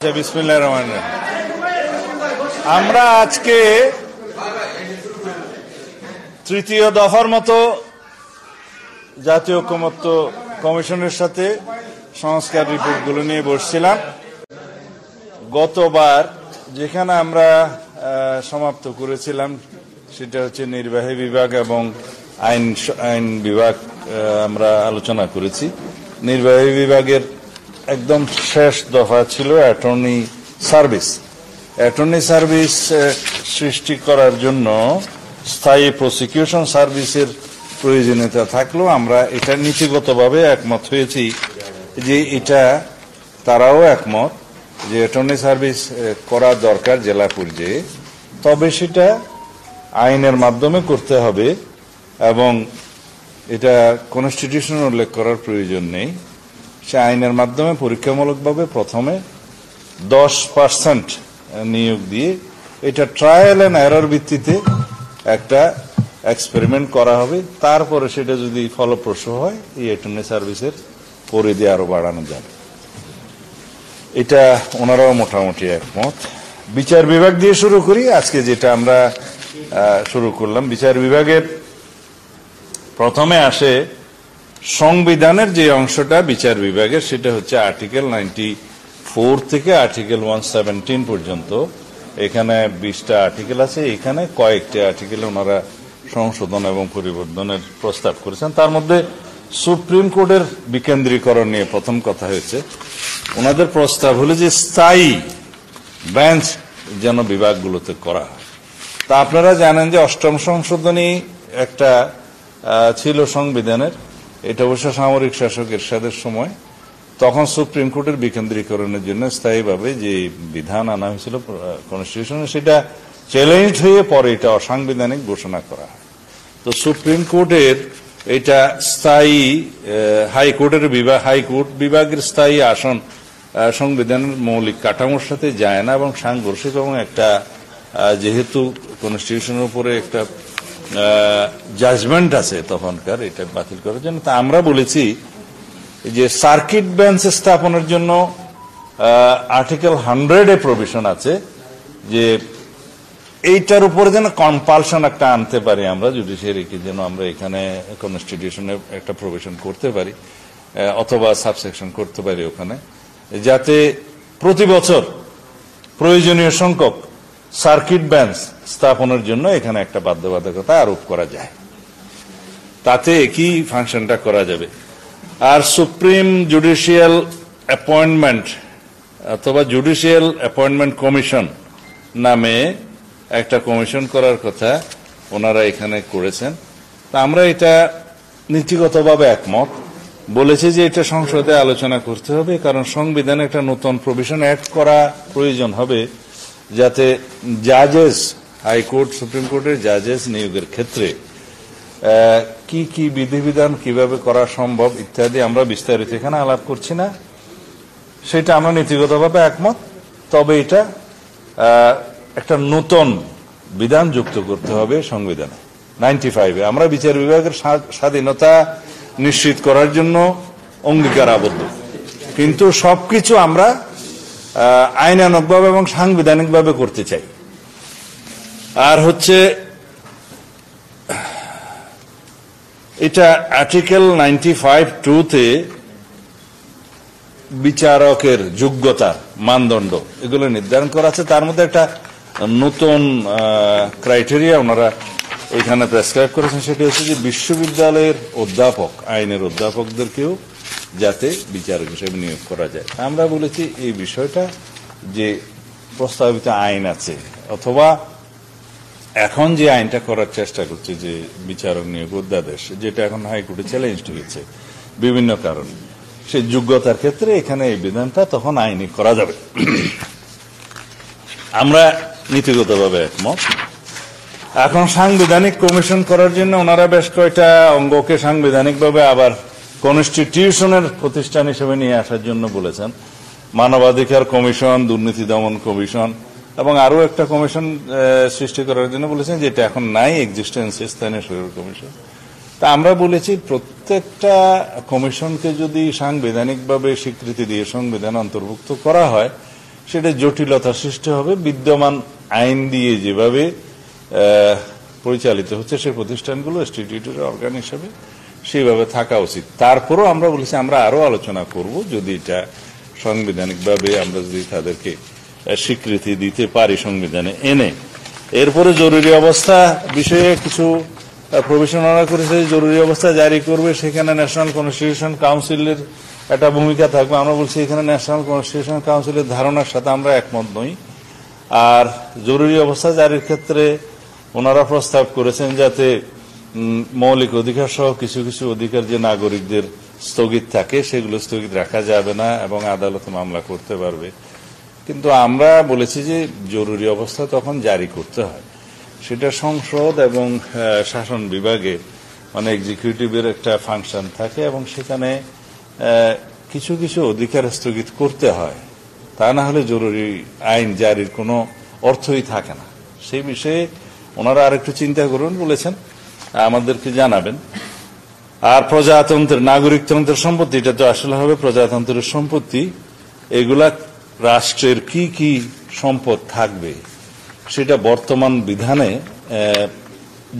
আচ্ছা, বিসমিল্লাহির রহমানির রহিম। আমরা আজকে তৃতীয় দফার মতো জাতীয় ঐকমত্য কমিশনের সাথে সংস্কার রিপোর্টগুলো নিয়ে বসছিলাম। গতবার যেখানে আমরা সমাপ্ত করেছিলাম সেটা হচ্ছে নির্বাহী বিভাগ এবং আইন বিভাগ আমরা আলোচনা করেছি। নির্বাহী বিভাগের একদম শেষ দফা ছিল অ্যাটর্নি সার্ভিস। অ্যাটর্নি সার্ভিস সৃষ্টি করার জন্য স্থায়ী প্রসিকিউশন সার্ভিসের প্রয়োজনীয়তা থাকলেও আমরা এটা নীতিগতভাবে একমত হয়েছি যে এটা তারাও একমত যে অ্যাটর্নি সার্ভিস করা দরকার জেলা পর্যায়ে, তবে সেটা আইনের মাধ্যমে করতে হবে এবং এটা কনস্টিটিউশনে উল্লেখ করার প্রয়োজন নেই। সে আইনের মাধ্যমে পরীক্ষামূলকভাবে প্রথমে 10% নিয়োগ দিয়ে এটা ট্রায়াল অ্যান্ড এরর ভিত্তিতে একটা এক্সপেরিমেন্ট করা হবে। তারপরে সেটা যদি ফলপ্রসূ হয় এই অ্যাটর্নি সার্ভিসের পরিধি আরো বাড়ানো যাবে। এটা ওনারাও মোটামুটি একমত। বিচার বিভাগ দিয়ে শুরু করি। আজকে যেটা আমরা শুরু করলাম, বিচার বিভাগের প্রথমে আসে সংবিধানের যে অংশটা বিচার বিভাগের, সেটা হচ্ছে আর্টিকেল 94 থেকে আর্টিকেল 117 পর্যন্ত। এখানে 20টা আর্টিকেল আছে। এখানে কয়েকটি আর্টিকেল ওনারা সংশোধন এবং পরিবর্তনের প্রস্তাব করেছেন। তার মধ্যে সুপ্রিম কোর্টের বিকেন্দ্রীকরণ নিয়ে প্রথম কথা হয়েছে। ওনাদের প্রস্তাব হলো যে স্থায়ী বেঞ্চ যেন বিভাগগুলোতে করা হয়। তা আপনারা জানেন যে 8ম সংশোধনী একটা ছিল সংবিধানের, এটা অবশ্য সামরিক শাসক এরশাদের সময়। তখন সুপ্রিম কোর্টের বিকেন্দ্রীকরণের জন্য স্থায়ীভাবে যে বিধান আনা হয়েছিল কনস্টিটিউশনে, সেটা চ্যালেঞ্জ হয়ে পরে এটা অসাংবিধানিক ঘোষণা করা হয়। তো সুপ্রিম কোর্টের এটা স্থায়ী হাইকোর্ট বিভাগের স্থায়ী আসন সংবিধানের মৌলিক কাঠামোর সাথে যায় না এবং সাংঘর্ষিক, এবং একটা যেহেতু কনস্টিটিউশনের উপরে একটা জাজমেন্ট আছে তখনকার, এটা বাতিল করার জন্য। তা আমরা বলেছি যে সার্কিট বেঞ্চ স্থাপনের জন্য আর্টিকেল 100 এ প্রভিশন আছে যে এইটার উপরে যেন কম্পালশন একটা আনতে পারি আমরা জুডিশিয়ারিকে, যেন আমরা এখানে কনস্টিটিউশনে একটা প্রভিশন করতে পারি অথবা সাবসেকশন করতে পারি ওখানে, যাতে প্রতি বছর প্রয়োজনীয় সংখ্যক সার্কিট বেঞ্চ স্থাপনের জন্য এখানে একটা বাধ্যবাধকতা আরোপ করা যায়। তাতে কি ফাংশনটা করা যাবে। আর সুপ্রিম জুডিশিয়াল অ্যাপয়েন্টমেন্ট অথবা জুডিশিয়াল অ্যাপয়েন্টমেন্ট কমিশন নামে একটা কমিশন করার কথা ওনারা এখানে করেছেন। তা আমরা এটা নীতিগতভাবে একমত। বলেছে যে এটা সংসদে আলোচনা করতে হবে, কারণ সংবিধানে একটা নতুন প্রভিশন অ্যাড করা প্রয়োজন হবে, যাতে জাজেস, হাইকোর্ট সুপ্রিম কোর্টের জাজেস নিয়োগের ক্ষেত্রে কি কি বিধিবিধান কিভাবে করা সম্ভব ইত্যাদি আমরা বিস্তারিত এখানে আলাপ করছি না, সেটা আমরা নীতিগতভাবে একমত। তবে এটা একটা নতুন বিধান যুক্ত করতে হবে সংবিধানে। 95-এ আমরা বিচার বিভাগের স্বাধীনতা নিশ্চিত করার জন্য অঙ্গীকার আবদ্ধ, কিন্তু সবকিছু আমরা আইনানুগভাবে এবং সাংবিধানিকভাবে করতে চাই। আর হচ্ছে এটা আর্টিকেল 95(2)তে বিচারকের যোগ্যতার মানদণ্ড এগুলো নির্ধারণ করা আছে। তার মধ্যে একটা নতুন ক্রাইটেরিয়া ওনারা এখানে প্রেসক্রাইব করেছেন, সেটি হচ্ছে যে বিশ্ববিদ্যালয়ের অধ্যাপক, আইনের অধ্যাপকদেরকেও যাতে বিচারক হিসেবে নিয়োগ করা যায়। আমরা বলেছি এই বিষয়টা যে প্রস্তাবিত আইন আছে অথবা এখন যে আইনটা করার চেষ্টা করছে যে বিচারক নিয়োগ অধ্যাদেশ, যেটা এখন হাইকোর্টে চ্যালেঞ্জ হয়েছে বিভিন্ন কারণে, সেই যোগ্যতার ক্ষেত্রে এখানে এই বিধানটা তখন আইনি করা যাবে। আমরা নীতিগতভাবে একমত। এখন সাংবিধানিক কমিশন করার জন্য ওনারা বেশ কয়েকটা অঙ্গকে সাংবিধানিকভাবে আবার কনস্টিটিউশনের প্রতিষ্ঠান হিসেবে নিয়ে আসার জন্য বলেছেন। মানবাধিকার কমিশন, দুর্নীতি দমন কমিশন এবং আরো একটা কমিশন সৃষ্টি করার জন্য বলেছেন, যেটা এখন নাই, এক্সিস্টেন্সে স্থানীয় সরকার কমিশন। তা আমরা বলেছি প্রত্যেকটা কমিশনকে যদি সাংবিধানিকভাবে স্বীকৃতি দিয়ে সংবিধান অন্তর্ভুক্ত করা হয়, সেটা জটিলতা সৃষ্টি হবে। বিদ্যমান আইন দিয়ে যেভাবে পরিচালিত হচ্ছে সেই প্রতিষ্ঠানগুলো স্ট্যাটিউটরি অর্গান হিসেবে সেইভাবে থাকা উচিত। তারপরও আমরা বলেছি আমরা আরো আলোচনা করব, যদি এটা সাংবিধানিকভাবে আমরা যদি তাদেরকে স্বীকৃতি দিতে পারি সংবিধানে এনে। এরপরে জরুরি অবস্থা বিষয়ে কিছু প্রভিশন ওরা করেছে, জরুরি অবস্থা জারি করবে, সেখানে ন্যাশনাল কনস্টিটিউশন কাউন্সিলের একটা ভূমিকা থাকবে। আমরা বলছি এখানে ন্যাশনাল কনস্টিটিউশন কাউন্সিলের ধারণার সাথে আমরা একমত নই। আর জরুরি অবস্থা জারির ক্ষেত্রে ওনারা প্রস্তাব করেছেন যাতে মৌলিক অধিকার সহ কিছু কিছু অধিকার যে নাগরিকদের স্থগিত থাকে সেগুলো স্থগিত রাখা যাবে না এবং আদালতে মামলা করতে পারবে। কিন্তু আমরা বলেছি যে জরুরি অবস্থা তখন জারি করতে হয়, সেটা সংসদ এবং শাসন বিভাগে মানে এক্সিকিউটিভের একটা ফাংশন থাকে এবং সেখানে কিছু কিছু অধিকার স্থগিত করতে হয়, তা না হলে জরুরি আইন জারির কোনো অর্থই থাকে না। সেই বিষয়ে ওনারা আরেকটু চিন্তা করুন বলেছেন, আমাদেরকে জানাবেন। আর প্রজাতন্ত্রের নাগরিকতন্ত্রের সম্পত্তি, এটা তো আসলে হবে প্রজাতন্ত্রের সম্পত্তি, এগুলা রাষ্ট্রের কি কি সম্পদ থাকবে সেটা বর্তমান বিধানে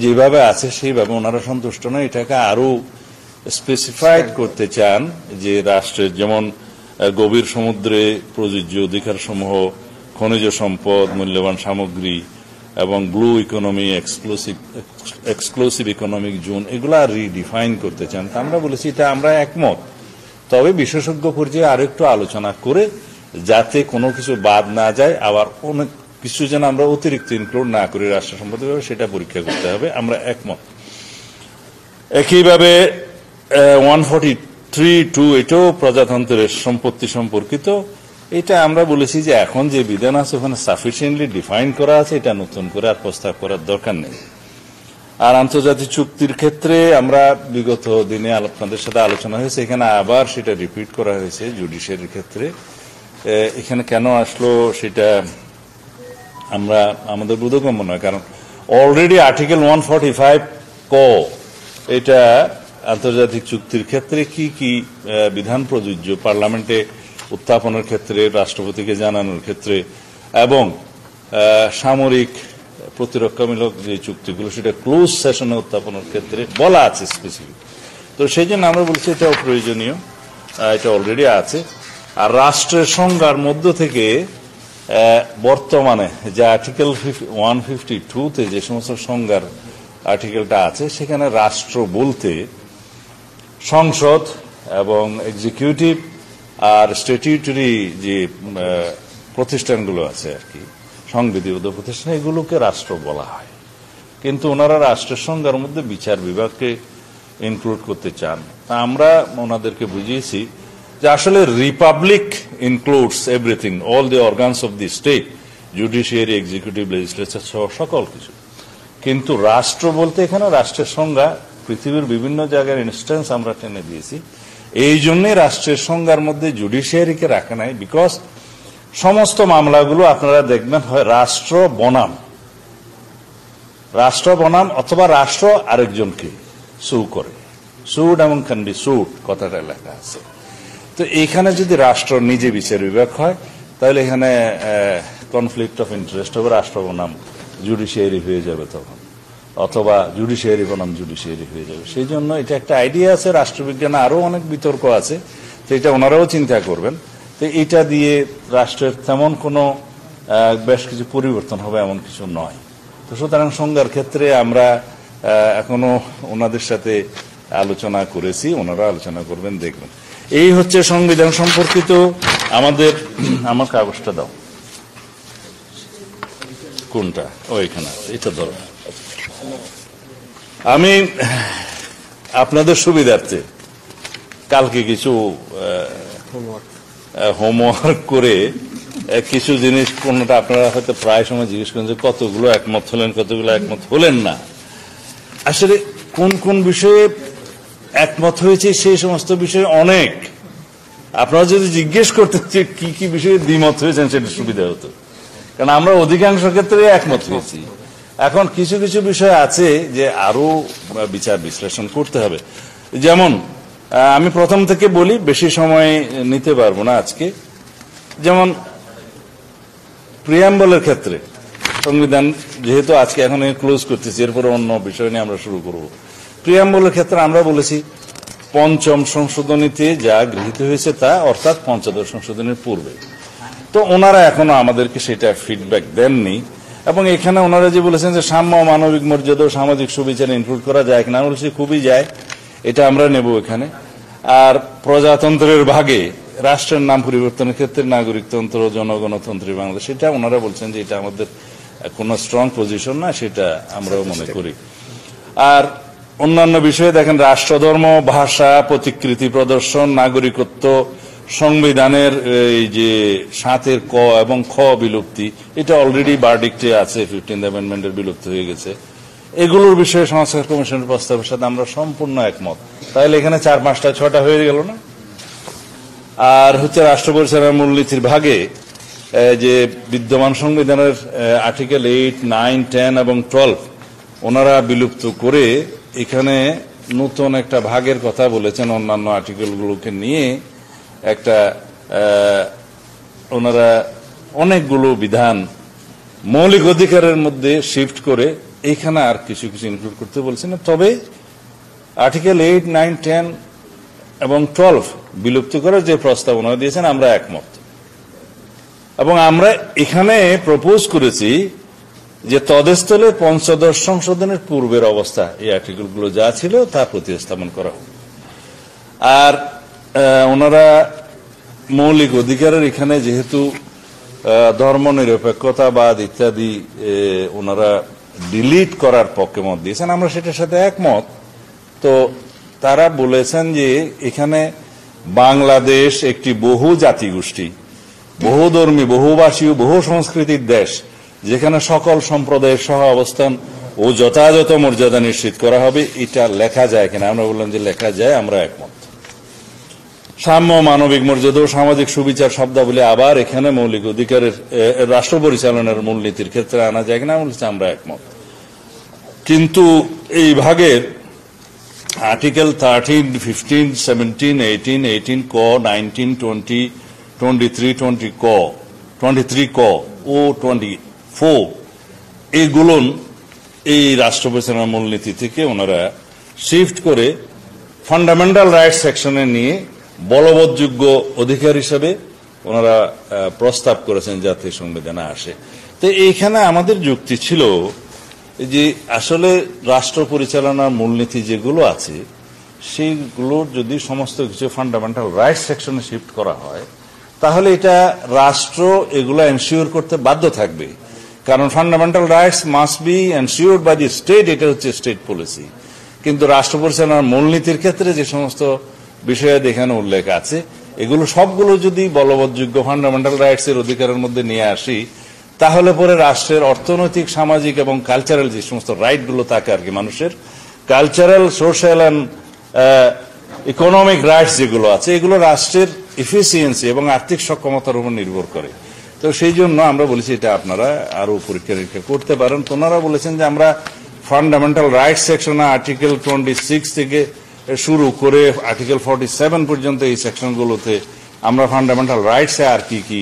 যেভাবে আছে সেইভাবে ওনারা সন্তুষ্ট নয়। এটাকে আরো স্পেসিফাইড করতে চান যে রাষ্ট্রের যেমন গভীর সমুদ্রে প্রযোজ্য অধিকার সমূহ, খনিজ সম্পদ, মূল্যবান সামগ্রী এবং blue economy, exclusive economic zone, এগুলা রিডিফাইন করতে চান। তা আমরা বলেছি এটা আমরা একমত, তবে বিশেষজ্ঞ পর্যায়ে আরেকটু আলোচনা করে যাতে কোনো কিছু বাদ না যায়, আবার অনেক কিছু যেন আমরা অতিরিক্ত ইনক্লুড না করি রাষ্ট্র সম্পত্তি, সেটা পরীক্ষা করতে হবে, আমরা একমত। একইভাবে 143(2) এটাও প্রজাতন্ত্রের সম্পত্তি সম্পর্কিত। এটা আমরা বলেছি যে এখন যে বিধান আছে ওখানে সাফিসিয়েন্টলি ডিফাইন করা আছে, এটা নতুন করে আর প্রস্তাব করার দরকার নেই। আর আন্তর্জাতিক চুক্তির ক্ষেত্রে আমরা বিগত দিনে আপনাদের সাথে আলোচনা হয়েছে, এখানে আবার সেটা রিপিট করা হয়েছে জুডিশিয়ারির ক্ষেত্রে। এখানে কেন আসলো সেটা আমরা আমাদের বোধগম্য নয়, কারণ অলরেডি আর্টিকেল 145 ক এটা আন্তর্জাতিক চুক্তির ক্ষেত্রে কি কি বিধান প্রযোজ্য পার্লামেন্টে উত্থাপনের ক্ষেত্রে, রাষ্ট্রপতিকে জানানোর ক্ষেত্রে এবং সামরিক প্রতিরক্ষামূলক যে চুক্তিগুলো সেটা ক্লোজ সেশনে উত্থাপনের ক্ষেত্রে বলা আছে স্পেসিফিক। তো সেই জন্য আমরা বলছি এটাও প্রয়োজনীয়, এটা অলরেডি আছে। আর রাষ্ট্রের সংজ্ঞার মধ্য থেকে বর্তমানে যে আর্টিকেল 152-তে যে সমস্ত সংজ্ঞার আর্টিকেলটা আছে সেখানে রাষ্ট্র বলতে সংসদ এবং এক্সিকিউটিভ আর স্ট্যাটিউটরি যে প্রতিষ্ঠানগুলো আছে আর কি, সংবিধিবদ্ধ প্রতিষ্ঠান, এগুলোকে রাষ্ট্র বলা হয়। কিন্তু ওনারা রাষ্ট্রের সংজ্ঞার মধ্যে বিচার বিভাগকে ইনক্লুড করতে চান। তা আমরা ওনাদেরকে বুঝিয়েছি যে আসলে Republic includes everything, all the organs of the state, judiciary, executive, legislature সহ সকল কিছু। কিন্তু রাষ্ট্র বলতে এখানে রাষ্ট্রের সংজ্ঞা পৃথিবীর বিভিন্ন জায়গার ইনস্ট্যান্স আমরা টেনে দিয়েছি। এই জন্যই রাষ্ট্রের সংজ্ঞার মধ্যে জুডিশিয়ারিকে রাখা নাই, বিকজ সমস্ত মামলাগুলো আপনারা দেখবেন হয় রাষ্ট্র বনাম অথবা রাষ্ট্র আরেকজনকে সু করে, সুড এবং ক্যান বি সুড কথাটা লেখা আছে। তো এইখানে যদি রাষ্ট্র নিজে বিচার বিভাগ হয় তাহলে এখানে কনফ্লিক্ট অফ ইন্টারেস্ট হবে, রাষ্ট্র বনাম জুডিশিয়ারি হয়ে যাবে তখন, অথবা জুডিশিয়ারি বনাম জুডিশিয়ারি হয়ে যাবে। সেই জন্য এটা একটা আইডিয়া আছে, রাষ্ট্রবিজ্ঞানে আরো অনেক বিতর্ক আছে, তো এটা ওনারাও চিন্তা করবেন। তো এটা দিয়ে রাষ্ট্রের তেমন কোনো বেশ কিছু পরিবর্তন হবে এমন কিছু নয়। তো সুতরাং সংজ্ঞার ক্ষেত্রে আমরা এখনো ওনাদের সাথে আলোচনা করেছি, ওনারা আলোচনা করবেন, দেখবেন। এই হচ্ছে সংবিধান সম্পর্কিত আমার কাগজটা দাও, কোনটা? ওইখানে আছে, এটা ধরো। আমি আপনাদের সুবিধার্থে কালকে কিছু হোমওয়ার্ক করে কিছু জিনিস, কোনটা আপনারা হয়তো প্রায় সময় জিজ্ঞেস করেন যে কতগুলো একমত হলেন, কতগুলো একমত হলেন না। আসলে কোন কোন বিষয়ে একমত হয়েছে সেই সমস্ত বিষয়ে অনেক, আপনারা যদি জিজ্ঞেস করতেন যে কি কি বিষয়ে দ্বিমত হয়েছেন সেটা সুবিধা হতো, কারণ আমরা অধিকাংশ ক্ষেত্রে একমত হয়েছি। এখন কিছু কিছু বিষয় আছে যে আরো বিচার বিশ্লেষণ করতে হবে। যেমন আমি প্রথম থেকে বলি, বেশি সময় নিতে পারবো না আজকে। যেমন প্রিয়াম্বলের ক্ষেত্রে সংবিধান যেহেতু আজকে এখন ক্লোজ করতেছি, এরপরে অন্য বিষয় নিয়ে আমরা শুরু করব। প্রিয়াম্বলের ক্ষেত্রে আমরা বলেছি পঞ্চম সংশোধনীতে যা গৃহীত হয়েছে তা, অর্থাৎ পঞ্চদশ সংশোধনীর পূর্বে। তো ওনারা এখনো আমাদেরকে সেটা ফিডব্যাক দেননি, এবং এখানে ওনারা যে বলেছেন যে সাম্য, মানবিক মর্যাদা ও সামাজিক সুবিচার ইনক্লুড করা যায় কিনা, আমরা বলছি খুবই যায়, এটা আমরা নেব এখানে। আর প্রজাতন্ত্রের ভাগে রাষ্ট্রের নাম পরিবর্তনের ক্ষেত্রে নাগরিকতন্ত্র, জনগণতন্ত্রী বাংলাদেশ, সেটা ওনারা বলছেন যে এটা আমাদের কোনো স্ট্রং পজিশন না, সেটা আমরাও মনে করি। আর অন্যান্য বিষয়ে দেখেন, রাষ্ট্রধর্ম, ভাষা, প্রতিকৃতি প্রদর্শন, নাগরিকত্ব, সংবিধানের এই যে 7 ক এবং খ বিলুপ্তি, এটা অলরেডি ভার্ডিক্টে আছে, 15th অ্যামেন্ডমেন্টের বিলুপ্তি হয়ে গেছে। এগুলোর বিষয়ে সংস্কার কমিশনের প্রস্তাবের সাথে আমরা সম্পূর্ণ একমত। তাহলে এখানে 4, 5টা 6টা হয়ে গেল না? আর হচ্ছে রাষ্ট্র পরিচালনার মূলনীতির ভাগে যে বিদ্যমান সংবিধানের আর্টিকেল 8, 9, 10 এবং 12 ওনারা বিলুপ্ত করে এখানে নতুন একটা ভাগের কথা বলেছেন, অন্যান্য আর্টিকেলগুলোকে নিয়ে একটা ওনারা অনেকগুলো বিধান মৌলিক অধিকারের মধ্যে শিফট করে এইখানে আর কিছু কিছু ইনক্লুড করতে বলছেন। তবে আর্টিকেল 8, 9, 10 এবং 12 বিলুপ্ত করার যে প্রস্তাবনা দিয়েছেন আমরা একমত, এবং আমরা এখানে প্রপোজ করেছি যে তদস্থলে পঞ্চদশ সংশোধনের পূর্বের অবস্থা, এই আর্টিকেলগুলো যা ছিল তা প্রতিস্থাপন করা হোক। আর ওনারা মৌলিক অধিকারের এখানে যেহেতু ধর্মনিরপেক্ষতাবাদ ইত্যাদি ওনারা ডিলিট করার পক্ষে মত দিয়েছেন, আমরা সেটার সাথে একমত। তো তারা বলেছেন যে এখানে বাংলাদেশ একটি বহু জাতিগোষ্ঠী, বহুধর্মী, বহুভাষী ও বহু সংস্কৃতির দেশ, যেখানে সকল সম্প্রদায়ের সহ অবস্থান ও যথাযথ মর্যাদা নিশ্চিত করা হবে। এটা লেখা যায় কিনা? আমরা বললাম যে লেখা যায়, আমরা একমত। সাম্য, মানবিক মর্যাদা ও সামাজিক সুবিচার শব্দাবলী আবার এখানে মৌলিক অধিকারের রাষ্ট্র পরিচালনার মূলনীতির ক্ষেত্রে আনা যায় কিনা, বলছে আমরা একমত। কিন্তু এই ভাগের আর্টিকেল 13, 15, 17, 18, 18 ক, 19, 20, 23, 23 ক ও 24 এইগুলো এই রাষ্ট্র পরিচালনার মূলনীতি থেকে ওনারা শিফট করে ফান্ডামেন্টাল রাইটস সেকশনে নিয়ে বলবৎযোগ্য অধিকার হিসেবে ওনারা প্রস্তাব করেছেন যাতে সংবিধানে আসে। তো এইখানে আমাদের যুক্তি ছিল যে আসলে রাষ্ট্র পরিচালনার মূলনীতি যেগুলো আছে সেইগুলো যদি সমস্ত কিছু ফান্ডামেন্টাল রাইটস সেকশনে শিফট করা হয়, তাহলে এটা রাষ্ট্র এগুলো এনশিওর করতে বাধ্য থাকবে, কারণ fundamental rights must be ensured by the state, এটা হচ্ছে স্টেট পলিসি। কিন্তু রাষ্ট্র পরিচালনার মূলনীতির ক্ষেত্রে যে সমস্ত বিষয়ে এখানে উল্লেখ আছে, এগুলো সবগুলো যদি বলবৎযোগ্য ফান্ডামেন্টাল রাইটস এর অধিকারের মধ্যে নিয়ে আসি, তাহলে পরে রাষ্ট্রের অর্থনৈতিক, সামাজিক এবং কালচারাল যে সমস্ত রাইটগুলো থাকে আর কি, মানুষের cultural, social and economic rights যেগুলো আছে, এগুলো রাষ্ট্রের এফিসিয়েন্সি এবং আর্থিক সক্ষমতার উপর নির্ভর করে। তো সেই জন্য আমরা বলেছি এটা আপনারা আরো পরীক্ষা নিরীক্ষা করতে পারেন। তো ওনারা বলেছেন যে আমরা ফান্ডামেন্টাল রাইটস সেকশনে আর্টিকেল 26 থেকে শুরু করে আর্টিকেল 47 পর্যন্ত এই সেকশনগুলোতে আমরা ফান্ডামেন্টাল রাইটসে আর কি কি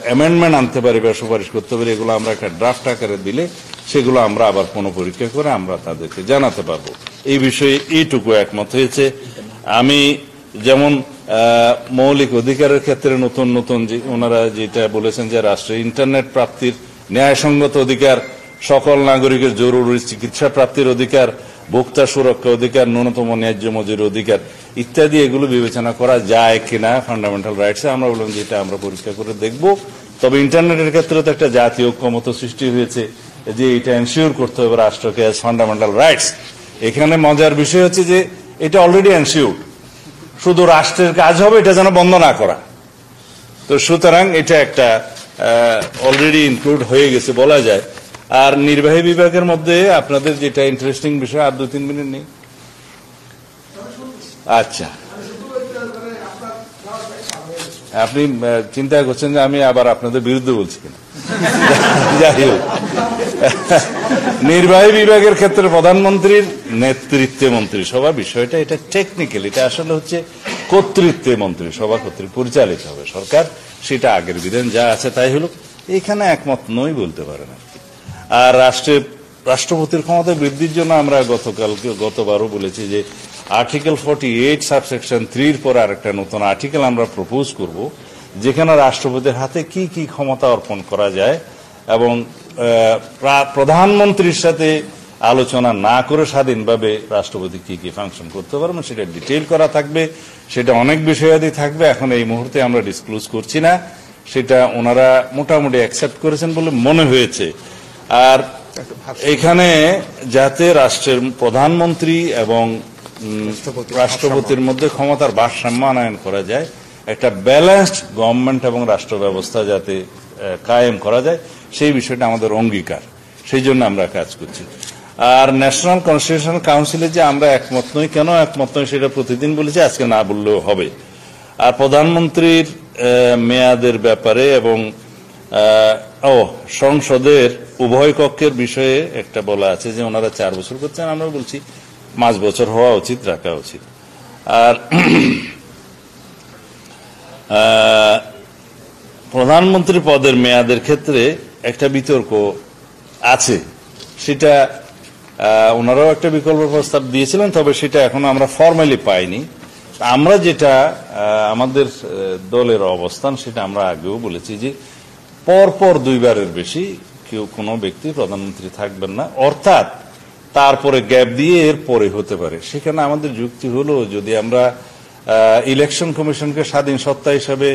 অ্যামেন্ডমেন্ট আনতে পারি বা সুপারিশ করতে পারি, এগুলো আমরা একটা ড্রাফট আকারে দিলে সেগুলো আমরা আবার পরীক্ষা করে আমরা তাদেরকে জানাতে পারবো। এই বিষয়ে এইটুকু একমত হয়েছে। আমি যেমন মৌলিক অধিকারের ক্ষেত্রে নতুন নতুন যে ওনারা যেটা বলেছেন যে রাষ্ট্রের ইন্টারনেট প্রাপ্তির ন্যায়সঙ্গত অধিকার, সকল নাগরিকের জরুরি চিকিৎসা প্রাপ্তির অধিকার, ভোক্তা সুরক্ষা অধিকার, ন্যূনতম ন্যায্য মজুরি অধিকার ইত্যাদি, এগুলো বিবেচনা করা যায় কিনা ফান্ডামেন্টাল রাইটসে, আমরা বললাম যে এটা আমরা পরীক্ষা করে দেখব। তবে ইন্টারনেটের ক্ষেত্রে তো একটা জাতীয় ঐক্যমত সৃষ্টি হয়েছে যে এটা এনশিওর করতে হবে রাষ্ট্রকে অ্যাজ ফান্ডামেন্টাল রাইটস। এখানে মজার বিষয় হচ্ছে যে এটা অলরেডি এনশিওর্ড, শুধু রাষ্ট্রের কাজ হবে এটা যেন বন্ধ না করা। তো সুতরাং এটা একটা অলরেডি ইনক্লুড হয়ে গেছে বলা যায়। আর নির্বাহী বিভাগের মধ্যে আপনাদের যেটা ইন্টারেস্টিং বিষয়, আর 2-3 মিনিট নেই। আচ্ছা, আপনি চিন্তা করছেন যে আমি আবার আপনাদের বিরুদ্ধে বলছি কিনা। যাই হোক, নির্বাহী বিভাগের ক্ষেত্রে প্রধানমন্ত্রীর নেতৃত্বে মন্ত্রিসভা বিষয়টা, এটা টেকনিক্যাল, এটা আসলে হচ্ছে কর্তৃত্বে মন্ত্রিসভা কর্তৃক পরিচালিত হবে সরকার, সেটা আগের বিধান যা আছে তাই হলো। এখানে একমত নই বলতে পারেন আর কি। আর রাষ্ট্রপতির ক্ষমতা বৃদ্ধির জন্য আমরা গতবারও বলেছি যে আর্টিকেল 48 সাবসেকশন 3 পর আরেকটা নতুন আর্টিকেল আমরা প্রপোজ করব, যেখানে রাষ্ট্রপতির হাতে কি কি ক্ষমতা অর্পণ করা যায় এবং প্রধানমন্ত্রীর সাথে আলোচনা না করে স্বাধীনভাবে রাষ্ট্রপতি কি কি ফাংশন করতে পারবেন সেটা ডিটেইল করা থাকবে। সেটা অনেক বিষয়াদি থাকবে, এখন এই মুহূর্তে আমরা ডিসক্লোজ করছি না। সেটা ওনারা মোটামুটি অ্যাকসেপ্ট করেছেন বলে মনে হয়েছে। আর এখানে যাতে রাষ্ট্রের প্রধানমন্ত্রী এবং রাষ্ট্রপতির মধ্যে ক্ষমতার ভারসাম্য আনয়ন করা যায়, একটা ব্যালেন্সড গভর্নমেন্ট এবং রাষ্ট্র ব্যবস্থা যাতে কায়েম করা যায়, সেই বিষয়টা আমাদের অঙ্গীকার। সেই জন্য আমরা কাজ করছি। আর ন্যাশনাল কনস্টিটিউশনাল কাউন্সিলে যে আমরা একমত নই, কেন একমত নই সেটা প্রতিদিন বলেছি, আজকে না বললেও হবে। আর প্রধানমন্ত্রীর মেয়াদের ব্যাপারে এবং সংসদের উভয় কক্ষের বিষয়ে একটা বলা আছে যে ওনারা 4 বছর করছেন, আমরা বলছি 5 বছর হওয়া উচিত, রাখা উচিত। আর প্রধানমন্ত্রী পদের মেয়াদের ক্ষেত্রে একটা বিতর্ক আছে, সেটা ওনারাও একটা বিকল্প প্রস্তাব দিয়েছিলেন, তবে সেটা এখনো আমরা ফর্মালি পাইনি। আমরা যেটা আমাদের দলের অবস্থান, সেটা আমরা আগেও বলেছি যে পরপর 2 বারের বেশি কোনো ব্যক্তি প্রধানমন্ত্রী থাকবেন না, অর্থাৎ তারপরে গ্যাপ দিয়ে এর পরে হতে পারে। সেখানে আমাদের যুক্তি হলো, যদি আমরা ইলেকশন কমিশনকে স্বাধীন সত্তা হিসাবে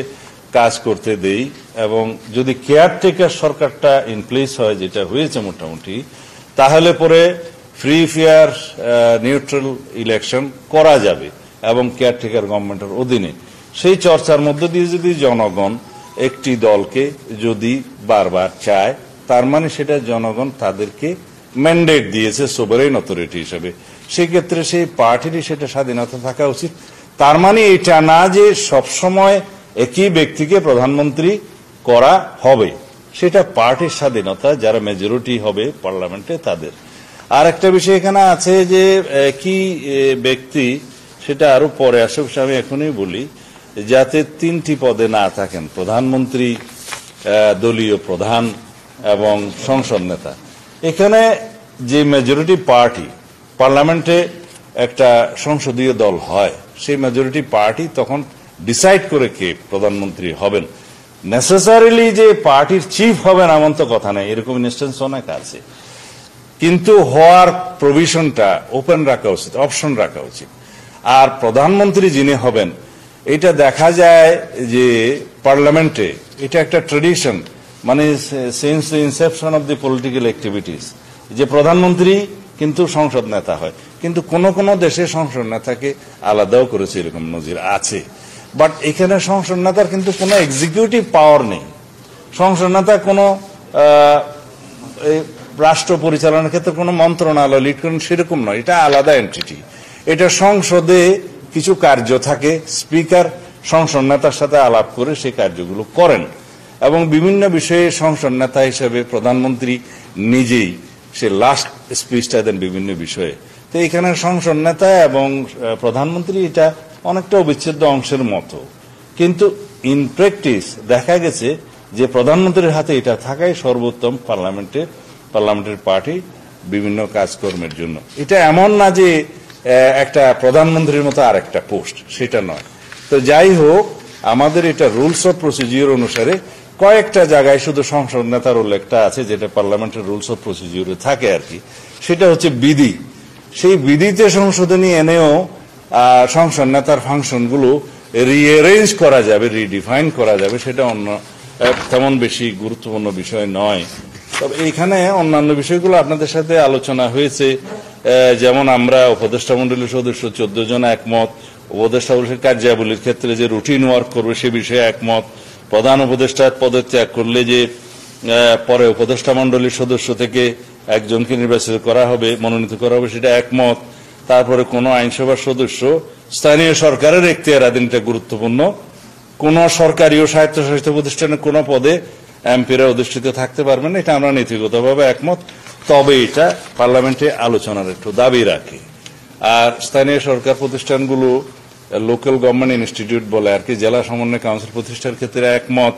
কাজ করতে দেই এবং যদি কেয়ারটেকার সরকারটা ইন প্লেস হয়, যেটা হয়েছে মোটামুটি, তাহলে পরে ফ্রি ফেয়ার নিউট্রাল ইলেকশন করা যাবে এবং কেয়ারটেকার গভর্নমেন্টের অধীনে। সেই চর্চার মধ্য দিয়ে যদি জনগণ একটি দলকে যদি বারবার চায়, তার মানে সেটা জনগণ তাদেরকে ম্যান্ডেট দিয়েছে সোভারেইন অথরিটি হিসেবে, সেক্ষেত্রে সেই পার্টিরই সেটা স্বাধীনতা থাকা উচিত। তার মানে এটা না যে সবসময় একই ব্যক্তিকে প্রধানমন্ত্রী করা হবে, সেটা পার্টির স্বাধীনতা, যারা মেজরিটি হবে পার্লামেন্টে তাদের। আর একটা বিষয় এখানে আছে যে কি ব্যক্তি, সেটা আরো পরে আসুক, আমি এখনই বলি, যাতে 3টি পদে না থাকেন, প্রধানমন্ত্রী, দলীয় প্রধান এবং সংসদ নেতা। এখানে যে মেজরিটি পার্টি, পার্লামেন্টে একটা সংসদীয় দল হয়, সেই মেজরিটি পার্টি তখন ডিসাইড করে কে প্রধানমন্ত্রী হবেন। নেসেসারিলি যে পার্টির চিফ হবেন এমন তো কথা নেই, এরকম ইনস্টেন্স অনেক আছে, কিন্তু হওয়ার প্রভিশনটা ওপেন রাখা উচিত, অপশন রাখা উচিত। আর প্রধানমন্ত্রী যিনি হবেন, এটা দেখা যায় যে পার্লামেন্টে এটা একটা ট্রেডিশন, মানে since the Inception of the political activities, যে প্রধানমন্ত্রী কিন্তু সংসদ নেতা হয়। কিন্তু কোন কোন দেশে সংসদ নেতাকে আলাদাও করেছে, এরকম নজির আছে। বাট এখানে সংসদ নেতার কিন্তু কোনো এক্সিকিউটিভ পাওয়ার নেই। সংসদ নেতা কোনো রাষ্ট্র পরিচালনার ক্ষেত্রে কোনো মন্ত্রণালয় লিড করেন সেরকম নয়, এটা আলাদা এন্টিটি। এটা সংসদে কিছু কার্য থাকে, স্পিকার সংসদ নেতার সাথে আলাপ করে সেই কার্যগুলো করেন এবং বিভিন্ন বিষয়ে সংসদ নেতা হিসেবে প্রধানমন্ত্রী নিজেই সে লাস্ট স্পিচটা দেন বিভিন্ন বিষয়ে। তো এখানে সংসদ নেতা এবং প্রধানমন্ত্রী এটা অনেকটা অবিচ্ছেদ্য অংশের মতো, কিন্তু ইন প্র্যাকটিস দেখা গেছে যে প্রধানমন্ত্রীর হাতে এটা থাকাই সর্বোত্তম পার্লামেন্টের পার্টি বিভিন্ন কাজকর্মের জন্য। এটা এমন না যে একটা প্রধানমন্ত্রীর মতো আর একটা পোস্ট, সেটা নয়। তো যাই হোক, আমাদের এটা রুলস অফ প্রসিডিওর অনুসারে কয়েকটা জায়গায় শুধু সংসদ নেতার উল্লেখটা আছে, যেটা পার্লামেন্টের রুলস অফ প্রসিডিওরে থাকে আর কি। সেটা হচ্ছে বিধি। সেই বিধিতে সংশোধনী এনেও সংসদ নেতার ফাংশনগুলো রিঅ্যারেঞ্জ করা যাবে, রিডিফাইন করা যাবে, সেটা অন্য তেমন বেশি গুরুত্বপূর্ণ বিষয় নয়। তবে এখানে অন্যান্য বিষয়গুলো আপনাদের সাথে আলোচনা হয়েছে, যেমন আমরা উপদেষ্টা মন্ডলীর সদস্য 14 জন একমত, উপদেষ্টা মন্ডলীর কার্যাবলীর ক্ষেত্রে যে রুটিন ওয়ার্ক করবে সে বিষয়ে একমত, প্রধান উপদেষ্টার পদত্যাগ করলে যে পরে উপদেষ্টা মন্ডলীর সদস্য থেকে একজনকে নির্বাচিত করা হবে, মনোনীত করা হবে, সেটা একমত। তারপরে কোন আইনসভার সদস্য স্থানীয় সরকারের এখতিয়ারাধীনটা গুরুত্বপূর্ণ, কোন সরকারি ও স্বায়ত্তশাসিত প্রতিষ্ঠানের কোন পদে এমপিরা অধিষ্ঠিত থাকতে পারবেন না, এটা আমরা নীতিগতভাবে একমত। তবে এটা পার্লামেন্টে আলোচনার একটু দাবি রাখে। আর স্থানীয় সরকার প্রতিষ্ঠানগুলো লোকাল গভর্নমেন্ট ইনস্টিটিউট বলে আর কি, জেলা সমন্বয় কাউন্সিল প্রতিষ্ঠার ক্ষেত্রে একমত।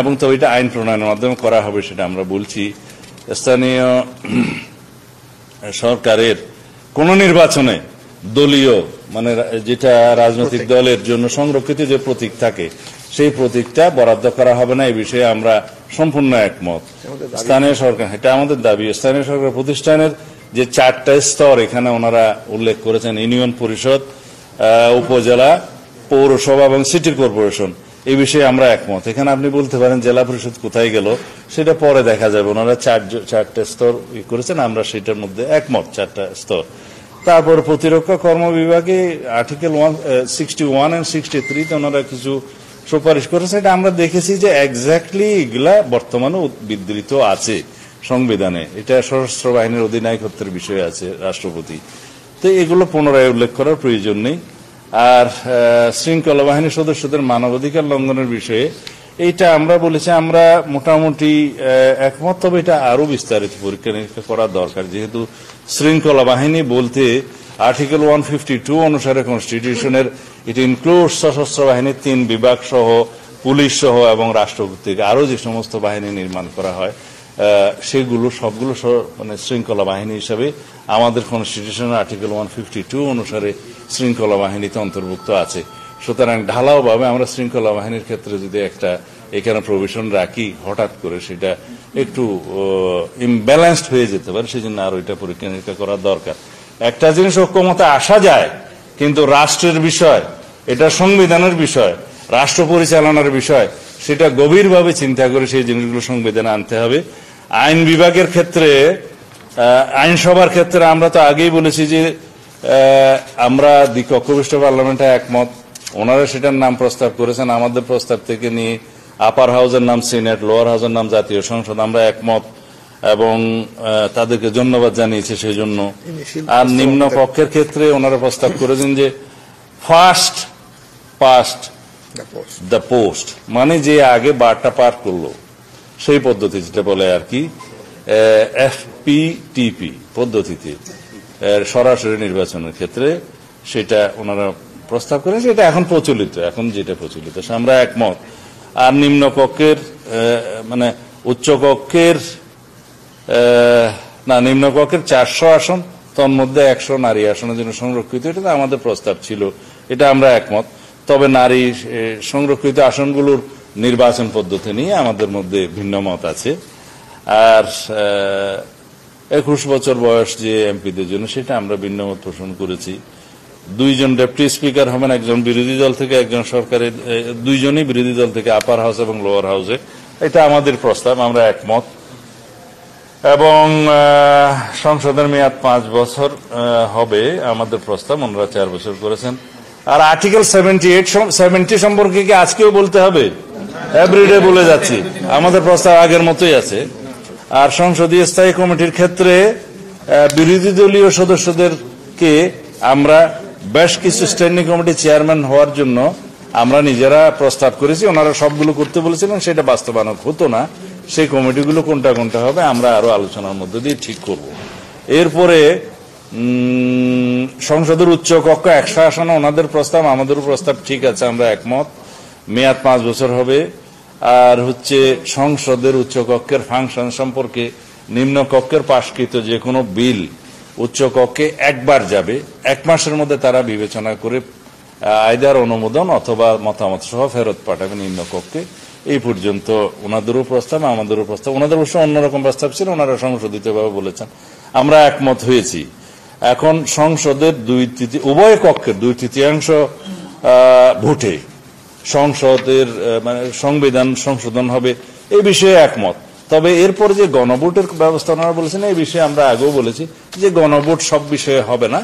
এবং তবে এটা আইন প্রণয়নের মাধ্যমে করা হবে সেটা আমরা বলছি। স্থানীয় সরকারের কোন নির্বাচনে দলীয় মানে যেটা রাজনৈতিক দলের জন্য সংরক্ষিত যে প্রতীক থাকে সেই প্রতীকটা বরাদ্দ করা হবে না, এই বিষয়ে আমরা সম্পূর্ণ একমত। স্থানীয় সরকার, এটা আমাদের দাবি। স্থানীয় সরকার প্রতিষ্ঠানের যে 4টা স্তর এখানে ওনারা উল্লেখ করেছেন, ইউনিয়ন পরিষদ, উপজেলা, পৌরসভা এবং সিটি কর্পোরেশন, এই বিষয়ে আমরা একমত। এখানে আপনি বলতে পারেন জেলা পরিষদ কোথায় গেল, সেটা পরে দেখা যাবে। ওনারা 4টা স্তর করেছেন, আমরা সেটার মধ্যে একমত, 4টা স্তর। তারপর প্রতিরক্ষা কর্ম বিভাগে আর্টিকেল 61 এবং 63 তে ওনারা কিছু সুপারিশ করেছে, এটা আমরা দেখেছি যে এক্স্যাক্টলি এগুলা বর্তমানে বিধৃত আছে সংবিধানে। এটা সশস্ত্র বাহিনীর অধিনায়কত্বের বিষয় আছে রাষ্ট্রপতি, তো এগুলো পুনরায় উল্লেখ করার প্রয়োজন নেই। আর শৃঙ্খলা বাহিনীর সদস্যদের মানবাধিকার লঙ্ঘনের বিষয়ে এইটা আমরা বলেছি আমরা মোটামুটি একমত, তবে এটা আরো বিস্তারিত পরীক্ষা নিরীক্ষা করা দরকার। যেহেতু শৃঙ্খলা বাহিনী বলতে আর্টিকেল 152 অনুসারে কনস্টিটিউশনের ইট ইনক্লুডস সশস্ত্র বাহিনীর 3 বিভাগ সহ, পুলিশ সহ এবং রাষ্ট্র কর্তৃক আরো যে সমস্ত বাহিনী নির্মাণ করা হয় সেগুলো সবগুলো মানে শৃঙ্খলা বাহিনী হিসাবে আমাদের কনস্টিটিউশনের আর্টিকেল 152 অনুসারে শৃঙ্খলা বাহিনীতে অন্তর্ভুক্ত আছে। সুতরাং ঢালাও ভাবে আমরা শৃঙ্খলা বাহিনীর ক্ষেত্রে যদি একটা এখানে প্রভিশন রাখি, হঠাৎ করে সেটা একটু ইমব্যালেন্সড হয়ে যেতে পারে, সেই জন্য আরো এটা পরীক্ষা নিরীক্ষা করা দরকার। একটা জিনিস ঐক্যমতে আসা যায়, কিন্তু রাষ্ট্রের বিষয়, এটা সংবিধানের বিষয়, রাষ্ট্র পরিচালনার বিষয়, সেটা গভীরভাবে চিন্তা করে সেই জিনিসগুলো সংবিধানে আনতে হবে। আইন বিভাগের ক্ষেত্রে, আইনসভার ক্ষেত্রে আমরা তো আগেই বলেছি যে আমরা দ্বিকক্ষবিষ্ট পার্লামেন্টে একমত। ওনারা সেটার নাম প্রস্তাব করেছেন, আমাদের প্রস্তাব থেকে নিয়ে আপার হাউসের নাম সিনেট, লোয়ার হাউসের নাম জাতীয় সংসদ, আমরা একমত এবং তাদেরকে ধন্যবাদ জানিয়েছে সেই জন্য। আর নিম্ন কক্ষের ক্ষেত্রে ওনারা প্রস্তাব করেছেন যে ফার্স্ট পাস্ট দ্য পোস্ট, মানে যে আগে বারটা পার করলো সেই পদ্ধতি, যেটা বলে আর কি FPTP পদ্ধতিতে সরাসরি নির্বাচনের ক্ষেত্রে, সেটা ওনারা প্রস্তাব করেন। সেটা এখন প্রচলিত, এখন যেটা প্রচলিত আমরা একমত। আর নিম্ন কক্ষের মানে উচ্চ কক্ষের নিম্ন কক্ষের 400 আসন, তন্মধ্যে 100 নারী আসনের জন্য সংরক্ষিত, এটা আমাদের প্রস্তাব ছিল, এটা আমরা একমত। তবে নারী সংরক্ষিত আসনগুলোর নির্বাচন পদ্ধতি নিয়ে আমাদের মধ্যে ভিন্ন মত আছে। আর 21 বছর বয়স যে এমপিদের জন্য, সেটা আমরা ভিন্ন মত পোষণ করেছি। 2 জন ডেপুটি স্পিকার হবেন, একজন বিরোধী দল থেকে, একজন সরকারের, 2 জনই বিরোধী দল থেকে আপার হাউস এবং লোয়ার হাউসে, এটা আমাদের প্রস্তাব, আমরা একমত। এবং সংসদের মেয়াদ 5 বছর হবে আমাদের প্রস্তাব, ওনারা 4 বছর করেছেন। আর আর্টিকেল 70 সম্পর্কে কি আজকেও বলতে হবে? এভরিডে বলে যাচ্ছি, আমাদের প্রস্তাব আগের মতোই আছে। আর সংসদীয় স্থায়ী কমিটির ক্ষেত্রে বিরোধী দলীয় সদস্যদেরকে আমরা বেশ কিছু স্ট্যান্ডিং কমিটি চেয়ারম্যান হওয়ার জন্য আমরা নিজেরা প্রস্তাব করেছি, ওনারা সবগুলো করতে বলেছিলেন, সেটা বাস্তবায়ন হতো না। সেই কমিটিগুলো কোনটা কোনটা হবে আমরা আরো আলোচনার মধ্যে দিয়ে ঠিক করব। এরপরে সংসদের উচ্চ কক্ষ 100 আসনে ওনাদের প্রস্তাব, আমাদেরও প্রস্তাব ঠিক আছে, আমরা একমত। মেয়াদ 5 বছর হবে। আর সংসদের উচ্চ কক্ষের ফাংশন সম্পর্কে নিম্ন কক্ষের পাশকৃত যে কোনো বিল উচ্চ কক্ষে একবার যাবে, 1 মাসের মধ্যে তারা বিবেচনা করে আইদার অনুমোদন অথবা মতামত সহ ফেরত পাঠাবে নিম্ন কক্ষে। এই পর্যন্ত ওনাদেরও প্রস্তাব, আমাদেরও প্রস্তাব। ওনাদের অবশ্য অন্যরকম প্রস্তাব ছিল, ওনারা সংশোধিতভাবে বলেছেন, আমরা একমত হয়েছি। এখন সংসদের উভয় কক্ষের 2/3 ভোটে সংসদের মানে সংবিধান সংশোধন হবে, এই বিষয়ে একমত। তবে এরপরে যে গণভোটের ব্যবস্থা ওনারা বলেছেন, এই বিষয়ে আমরা আগেও বলেছি যে গণভোট সব বিষয়ে হবে না।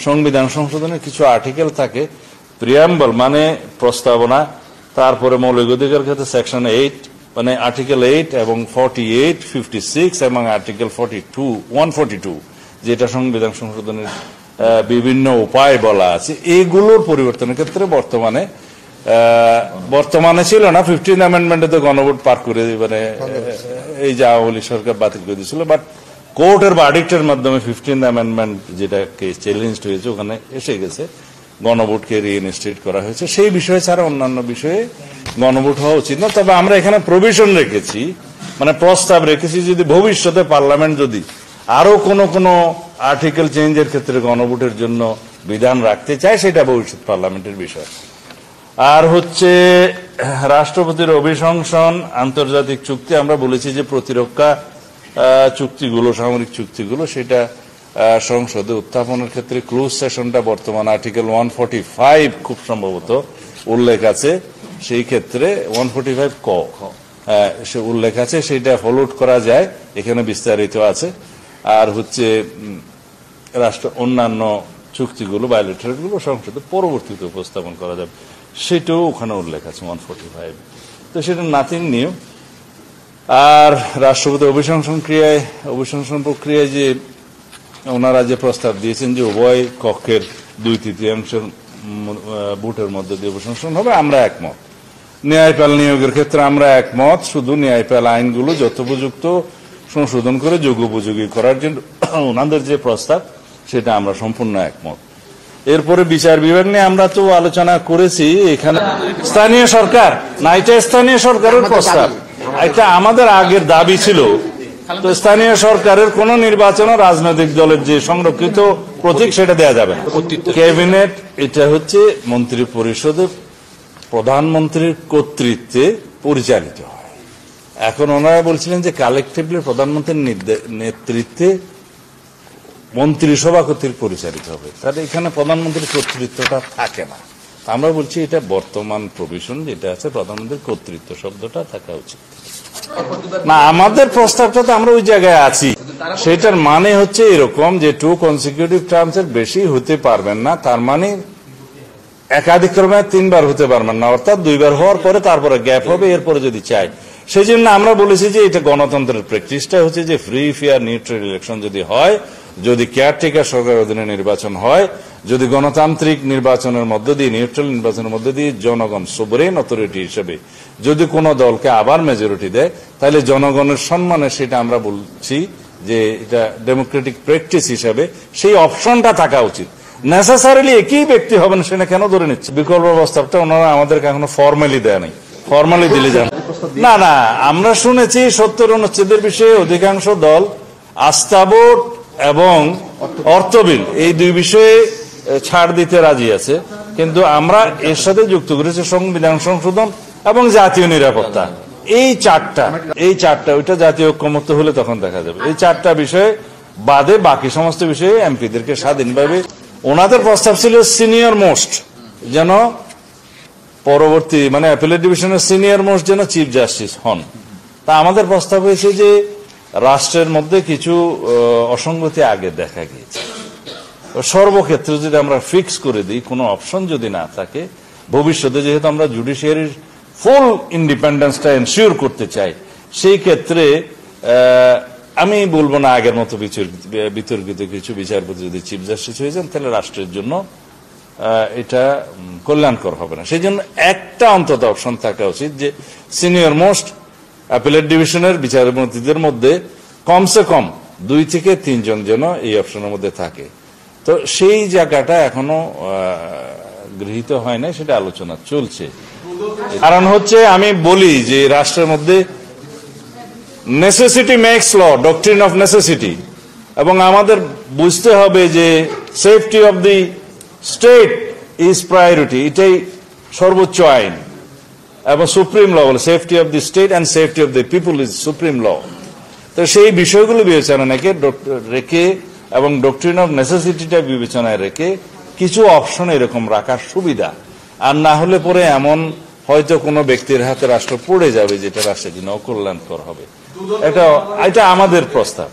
সংবিধান সংশোধনের কিছু আর্টিকেল থাকে, প্রিয়াম্বল মানে প্রস্তাবনা, তারপরে মৌলিক অধিকার ক্ষেত্রে সেকশন 8 মানে আর্টিকেল 8 এবং 48, 56 এবং আর্টিকেল 142 যেটা সংবিধান সংশোধনের বিভিন্ন উপায় বলা আছে, এইগুলোর পরিবর্তনের ক্ষেত্রে বর্তমানে ছিল না। 15th অ্যামেন্ডমেন্টে তো গণভোট পার করে মানে এই যে আওয়ামী লীগ সরকার বাতিল করে দিয়েছিল, বাট কোর্টের ভার্ডিক্টের মাধ্যমে 15th অ্যামেন্ডমেন্ট যেটাকে চ্যালেঞ্জ হয়েছে ওখানে এসে গেছে, গণভোটকে রিইনস্টেট করা হয়েছে। সেই বিষয় ছাড়া অন্যান্য বিষয়ে গণভোট হওয়া উচিত না। তবে আমরা এখানে প্রভিশন রেখেছি, মানে প্রস্তাব রেখেছি, যদি ভবিষ্যতে পার্লামেন্ট যদি আরো কোনো আর্টিকেল চেঞ্জের ক্ষেত্রে গণভোটের জন্য বিধান রাখতে চায়, সেটা ভবিষ্যৎ পার্লামেন্টের বিষয়। আর হচ্ছে রাষ্ট্রপতির অভিশংসন, আন্তর্জাতিক চুক্তি, আমরা বলেছি যে প্রতিরক্ষা চুক্তিগুলো, সামরিক চুক্তিগুলো, সেটা সংসদে উত্থাপনের ক্ষেত্রে ক্লোজ সেশনটা বর্তমান আর্টিকেল 145 খুব সম্ভবত উল্লেখ আছে, সেই ক্ষেত্রে 145 ক সে উল্লেখ আছে, সেটা ফলোড করা যায়, এখানে বিস্তারিত আছে। আর হচ্ছে অন্যান্য চুক্তিগুলো, বায়োলেটারালগুলো সংসদে পরবর্তীতে উপস্থাপন করা যাবে, সেটাও ওখানে উল্লেখ আছে 145। তো সেটা নাথিং নিউ। আর রাষ্ট্রপতি অভিশংসন প্রক্রিয়ায় যে ওনারা যে প্রস্তাব দিয়েছেন যে উভয় কক্ষের 2/3 ভোটের মধ্যে দিয়ে অভিশংসন হবে, আমরা একমত। ন্যায়পাল নিয়োগের ক্ষেত্রে আমরা একমত, শুধু ন্যায়পাল আইনগুলো যথোপযুক্ত সংশোধন করে যোগ্যোপযোগী করার জন্য ওনাদের যে প্রস্তাব, সেটা আমরা সম্পূর্ণ একমত। এরপরে বিচার বিভাগ নিয়ে আমরা তো আলোচনা করেছি। এখানে স্থানীয় সরকার না, এটা স্থানীয় সরকারের প্রস্তাব, এটা আমাদের আগের দাবি ছিল। তো স্থানীয় সরকারের কোন নির্বাচন রাজনৈতিক দলের যে সংরক্ষিত প্রতীক, সেটা দেয়া যাবে না। ক্যাবিনেট এটা হচ্ছে মন্ত্রী পরিষদে প্রধানমন্ত্রীর কর্তৃত্বে পরিচালিত হয়। এখন ওনারা বলছিলেন যে কালেকটিভলি প্রধানমন্ত্রীর নেতৃত্বে মন্ত্রিসভা কর্তৃক পরিচালিত হবে, তাহলে এখানে প্রধানমন্ত্রীর কর্তৃত্বটা থাকে না। আমরা বলছি এটা বর্তমান প্রভিশন যেটা আছে, প্রধানমন্ত্রীর কর্তৃত্ব শব্দটা থাকা উচিত না। আমাদের প্রস্তাবটা তো আমরা ওই জায়গায় আছি, সেটার মানে হচ্ছে এরকম যে 2 কনসিকিউটিভ টার্মস এর বেশি হতে পারবেন না, তার মানে একাধিক্রমে 3 বার হতে পারবেন না, অর্থাৎ 2 বার হওয়ার পরে তারপরে গ্যাপ হবে, এরপরে যদি চাই। সেই জন্য আমরা বলেছি যে এটা গণতন্ত্রের প্র্যাকটিসটা হচ্ছে যে ফ্রি, ফেয়ার, নিউট্রাল ইলেকশন যদি হয়, যদি কেয়ারটেকার সরকারের অধীনে নির্বাচন হয়, যদি গণতান্ত্রিক নির্বাচনের মধ্য দিয়ে, নিউট্রাল নির্বাচনের মধ্য দিয়ে জনগণ সোভারেন অথরিটি হিসেবে যদি কোনো দলকে আবার মেজরিটি দেয়, তাহলে জনগণের সম্মানে সেটা আমরা বলছি যে এটা ডেমোক্রেটিক প্র্যাকটিস হিসেবে সেই অপশনটা থাকা উচিত। নেসেসারিলি একই ব্যক্তি হবেন সেটা কেন ধরে নিচ্ছে? বিকল্প প্রস্তাবটা ওনারা আমাদেরকে এখনো ফর্মালি দেয় নাই, ফর্মালি দিলে যান না। না, আমরা শুনেছি 70 অনুচ্ছেদের বিষয়ে অধিকাংশ দল আস্থা ভোট এবং অর্থ বিল, এই 2 বিষয়ে ছাড় দিতে রাজি আছে, কিন্তু আমরা এর সাথে যুক্ত করেছি সংবিধান সংশোধন এবং জাতীয় নিরাপত্তা। এই চারটা ওইটা জাতীয় ঐক্যমত্য হলে তখন দেখা যাবে। এই 4টা বিষয়ে বাদে বাকি সমস্ত বিষয়ে এমপিদেরকে স্বাধীনভাবে, ওনাদের প্রস্তাব ছিল সিনিয়র মোস্ট যেন পরবর্তী, মানে অ্যাপিলেট ডিভিশনের সিনিয়র মোস্ট যেন চিফ জাস্টিস হন। তা আমাদের প্রস্তাব হয়েছে যে রাষ্ট্রের মধ্যে কিছু অসঙ্গতি আগে দেখা গিয়েছে, সর্বক্ষেত্রে যদি আমরা ফিক্স করে দিই, কোনো অপশন যদি না থাকে, ভবিষ্যতে যেহেতু আমরা জুডিশিয়ারির ফুল ইন্ডিপেন্ডেন্সটা এনশিওর করতে চাই, সেই ক্ষেত্রে আমি বলবো না আগের মতো বিতর্কিত কিছু বিচারপতি যদি চিফ জাস্টিস হয়ে যান, তাহলে রাষ্ট্রের জন্য এটা কল্যাণকর হবে না। সেই জন্য একটা অন্তত অপশন থাকা উচিত যে সিনিয়র মোস্ট অ্যাপিলেট ডিভিশনের বিচারপতিদের মধ্যে কমসে কম 2 থেকে 3 জন যেন এই অপশনের মধ্যে থাকে। তো সেই জায়গাটা এখনো গৃহীত হয় না, সেটা আলোচনা চলছে। কারণ হচ্ছে আমি বলি যে রাষ্ট্রের মধ্যে necessity makes law, doctrine of necessity, এবং আমাদের বুঝতে হবে যে safety of the state is priority, এটাই সর্বোচ্চ আইন এবং সুপ্রিম ল বলে safety of the state and safety of the people is supreme law. তো সেই বিষয়গুলো বিবেচনা রেখে এবং ডক্ট্রিন অফ নেসেসিটিটা বিবেচনায় রেখে কিছু অপশন এরকম রাখার সুবিধা। আর না হলে পরে এমন হয়তো কোনো ব্যক্তির হাতে রাষ্ট্র পড়ে যাবে যেটা রাষ্ট্রের জন্য অকল্যাণকর হবে। এটা আমাদের প্রস্তাব।